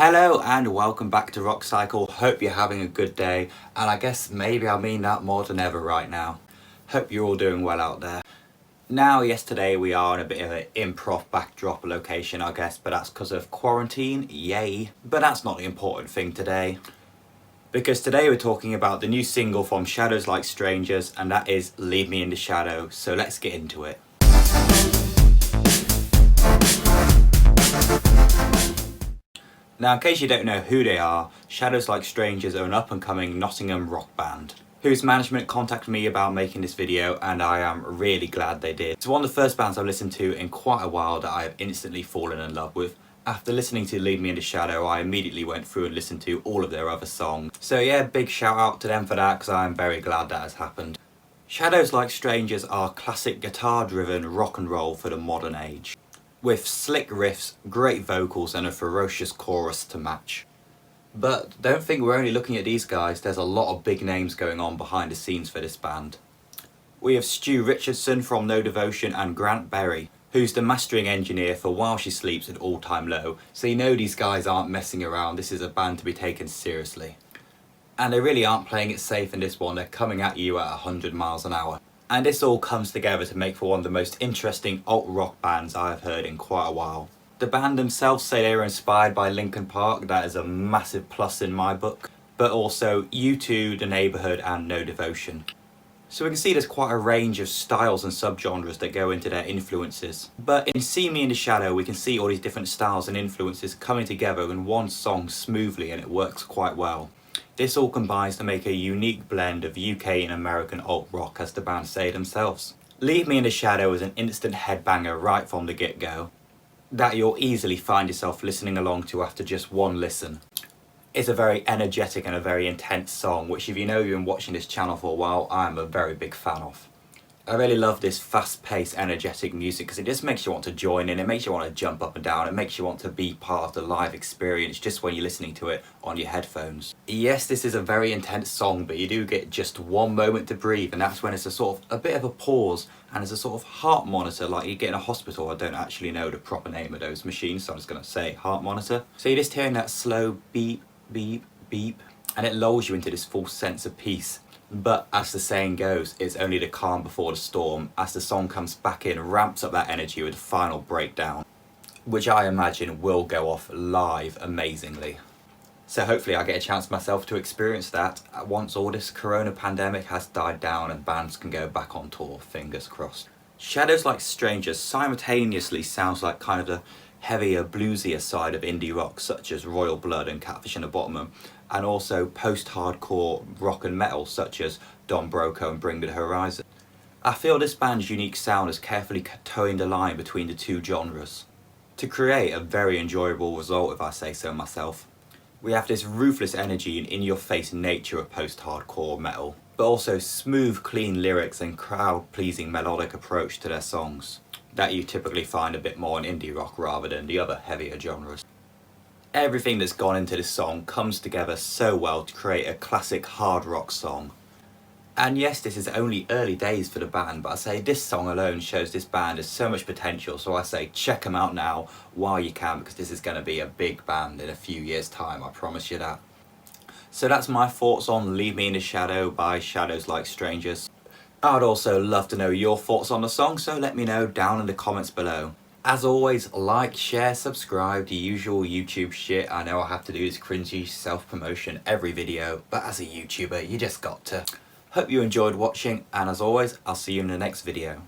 Hello and welcome back to Rock Cycle. Hope you're having a good day, and I guess maybe I mean that more than ever right now. Hope you're all doing well out there. Now, yesterday we are in a bit of an improv backdrop location, I guess, but that's because of quarantine, yay. But that's not the important thing today, because today we're talking about the new single from Shadows Like Strangers, and that is Leave Me in the Shadow, so let's get into it. Now, in case you don't know who they are, Shadows Like Strangers are an up-and-coming Nottingham rock band, whose management contacted me about making this video, and I am really glad they did. It's one of the first bands I've listened to in quite a while that I have instantly fallen in love with. After listening to Leave Me in the Shadow, I immediately went through and listened to all of their other songs. So yeah, big shout out to them for that, because I'm very glad that has happened. Shadows Like Strangers are classic guitar-driven rock and roll for the modern age, with slick riffs, great vocals and a ferocious chorus to match. But don't think we're only looking at these guys, there's a lot of big names going on behind the scenes for this band. We have Stu Richardson from No Devotion and Grant Berry, who's the mastering engineer for While She Sleeps at All Time Low, so you know these guys aren't messing around, this is a band to be taken seriously. And they really aren't playing it safe in this one, they're coming at you at 100 miles an hour. And this all comes together to make for one of the most interesting alt-rock bands I have heard in quite a while. The band themselves say they were inspired by Linkin Park, that is a massive plus in my book, but also U2, The Neighbourhood and No Devotion. So we can see there's quite a range of styles and subgenres that go into their influences. But in See Me in the Shadow we can see all these different styles and influences coming together in one song smoothly, and it works quite well. This all combines to make a unique blend of UK and American alt-rock, as the band say themselves. Leave Me in the Shadow is an instant headbanger right from the get-go, that you'll easily find yourself listening along to after just one listen. It's a very energetic and a very intense song, which if you know you've been watching this channel for a while, I'm a very big fan of. I really love this fast-paced, energetic music because it just makes you want to join in, it makes you want to jump up and down, it makes you want to be part of the live experience just when you're listening to it on your headphones. Yes, this is a very intense song, but you do get just one moment to breathe, and that's when it's a bit of a pause, and it's a sort of heart monitor like you get in a hospital. I don't actually know the proper name of those machines, so I'm just going to say heart monitor. So you're just hearing that slow beep, beep, beep, and it lulls you into this false sense of peace. But as the saying goes, it's only the calm before the storm, as the song comes back in, ramps up that energy with a final breakdown, which I imagine will go off live amazingly. So hopefully I get a chance myself to experience that once all this corona pandemic has died down and bands can go back on tour, fingers crossed. Shadows Like Strangers simultaneously sounds like kind of the heavier, bluesier side of indie rock, such as Royal Blood and Catfish and the Bottom, and also post-hardcore rock and metal, such as Don Broco and Bring Me the Horizon. I feel this band's unique sound is carefully towing the line between the two genres, to create a very enjoyable result, if I say so myself. We have this ruthless energy and in-your-face nature of post-hardcore metal, but also smooth, clean lyrics and crowd-pleasing melodic approach to their songs, that you typically find a bit more in indie rock rather than the other heavier genres. Everything that's gone into this song comes together so well to create a classic hard rock song. And yes, this is only early days for the band, but I say this song alone shows this band has so much potential, so I say check them out now while you can, because this is going to be a big band in a few years' time, I promise you that. So that's my thoughts on Leave Me in the Shadow by Shadows Like Strangers. I'd also love to know your thoughts on the song, so let me know down in the comments below. As always, like, share, subscribe, the usual YouTube shit. I know I have to do this cringy self-promotion every video, but as a YouTuber, you just got to. Hope you enjoyed watching, and as always, I'll see you in the next video.